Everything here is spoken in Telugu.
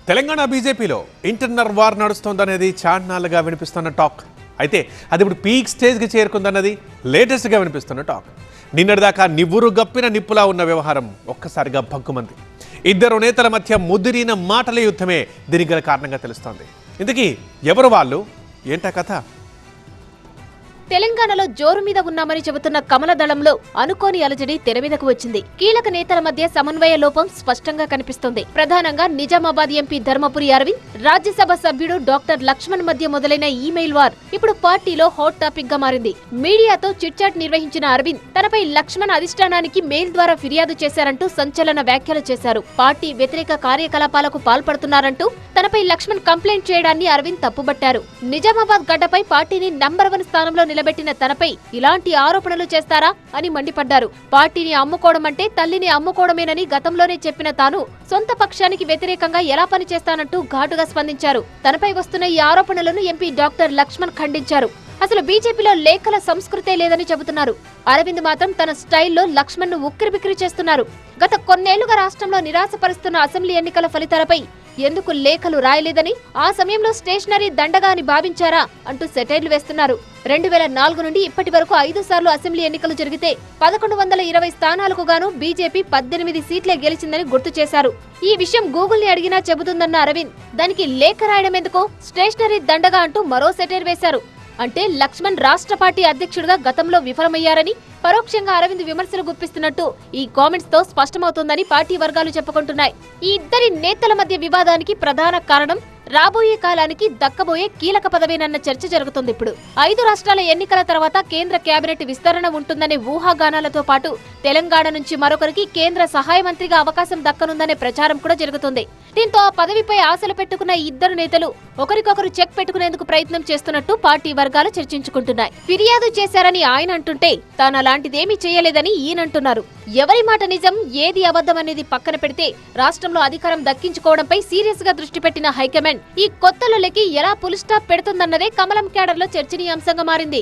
తెలంగాణ బీజేపీలో ఇంటర్నల్ వార్ నడుస్తోందనేది చాన్నాళ్ళుగా వినిపిస్తున్న టాక్. అయితే అది ఇప్పుడు పీక్ స్టేజ్కి చేరుకుందన్నది లేటెస్ట్గా వినిపిస్తున్న టాక్. నిన్నటిదాకా నివ్వురు గప్పిన నిప్పులా ఉన్న వ్యవహారం ఒక్కసారిగా భగ్గుమంది. ఇద్దరు నేతల మధ్య ముదిరిన మాటల యుద్ధమే దీనికి గల కారణంగా తెలుస్తోంది. ఇంతకీ ఎవరు వాళ్ళు, ఏంటా కథ? తెలంగాణలో జోరు మీద ఉన్నామని చెబుతున్న కమల దళంలో అనుకోని అలజడి తెరమీదకు వచ్చింది. కీలక నేతల మధ్య సమన్వయ లోపం స్పష్టంగా కనిపిస్తోంది. ప్రధానంగా నిజామాబాద్ ఎంపీ ధర్మపురి అరవింద్, రాజ్యసభ సభ్యుడు డాక్టర్ లక్ష్మణ్ మధ్య మొదలైన ఈమెయిల్ వార్ ఇప్పుడు పార్టీలో హాట్ టాపిక్ గా మారింది. మీడియాతో చిట్చాట్ నిర్వహించిన అరవింద్ తనపై లక్ష్మణ్ అధిష్టానానికి మెయిల్ ద్వారా ఫిర్యాదు చేశారంటూ సంచలన వ్యాఖ్యలు చేశారు. పార్టీ వ్యతిరేక కార్యకలాపాలకు పాల్పడుతున్నారంటూ తనపై లక్ష్మణ్ కంప్లైంట్ చేయడాన్ని అరవింద్ తప్పుబట్టారు. నిజామాబాద్ గడ్డపై పార్టీని నంబర్ 1 స్థానంలో నిలబెట్టిన తనపై ఇలాంటి ఆరోపణలు చేస్తారా అని మండిపడ్డారు. పార్టీని అమ్ముకోవడం అంటే తల్లిని అమ్ముకోవడమేనని గతంలోనే చెప్పిన తాను సొంత పక్షానికి వ్యతిరేకంగా ఎలా పనిచేస్తానంటూ ఘాటుగా స్పందించారు. తనపై వస్తున్న ఈ ఆరోపణలను ఎంపీ డాక్టర్ లక్ష్మణ్ ఖండించారు. అసలు బీజేపీలో లేఖల సంస్కృతే లేదని చెబుతున్నారు. అరవింద్ మాత్రం తన స్టైల్లో లక్ష్మణ్ ను ఉక్కిరిబిక్కిరి చేస్తున్నారు. గత కొన్నేళ్లుగా రాష్ట్రంలో నిరాశపరుస్తున్న అసెంబ్లీ ఎన్నికల ఫలితాలపై ఎందుకు లేఖలు రాయలేదని, ఆ సమయంలో స్టేషనరీ దండగా అని భావించారా అంటూ సెటైర్లు వేస్తున్నారు. 2004 నుండి ఇప్పటి వరకు 5 సార్లు అసెంబ్లీ ఎన్నికలు జరిగితే 1120 స్థానాలకు గాను బీజేపీ 18 సీట్లే గెలిచిందని గుర్తు చేశారు. ఈ విషయం గూగుల్ ని అడిగినా చెబుతుందన్న అరవింద్ దానికి లేఖ రాయడం ఎందుకో, స్టేషనరీ దండగా అంటూ మరో సెటైర్ వేశారు. అంటే లక్ష్మణ్ రాష్ట్ర పార్టీ అధ్యక్షుడిగా గతంలో విఫలమయ్యారని పరోక్షంగా అరవింద్ విమర్శలు గుప్పిస్తున్నట్టు ఈ కామెంట్స్ తో స్పష్టమవుతోందని పార్టీ వర్గాలు చెప్పుకుంటున్నాయి. ఈ ఇద్దరి నేతల మధ్య వివాదానికి ప్రధాన కారణం రాబోయే కాలానికి దక్కబోయే కీలక పదవేనన్న చర్చ జరుగుతుంది. ఇప్పుడు 5 రాష్ట్రాల ఎన్నికల తర్వాత కేంద్ర కేబినెట్ విస్తరణ ఉంటుందనే ఊహాగానాలతో పాటు తెలంగాణ నుంచి మరొకరికి కేంద్ర సహాయ మంత్రిగా అవకాశం దక్కనుందనే ప్రచారం కూడా జరుగుతుంది. దీంతో ఆ పదవిపై ఆశలు పెట్టుకున్న ఇద్దరు నేతలు ఒకరికొకరు చెక్ పెట్టుకునేందుకు ప్రయత్నం చేస్తున్నట్టు పార్టీ వర్గాలు చర్చించుకుంటున్నాయి. ఫిర్యాదు చేశారని ఆయన అంటుంటే తాను అలాంటిదేమీ చేయలేదని ఈయనంటున్నారు. ఎవరి మాట నిజం, ఏది అబద్ధం అనేది పక్కన పెడితే రాష్ట్రంలో అధికారం దక్కించుకోవడంపై సీరియస్ గా దృష్టి పెట్టిన హైకమాండ్ ఈ కొత్త లొల్లికి ఎలా ఫుల్ స్టాప్ పెడుతుందన్నదే కమలం క్యాడర్లో చర్చనీయాంశంగా మారింది.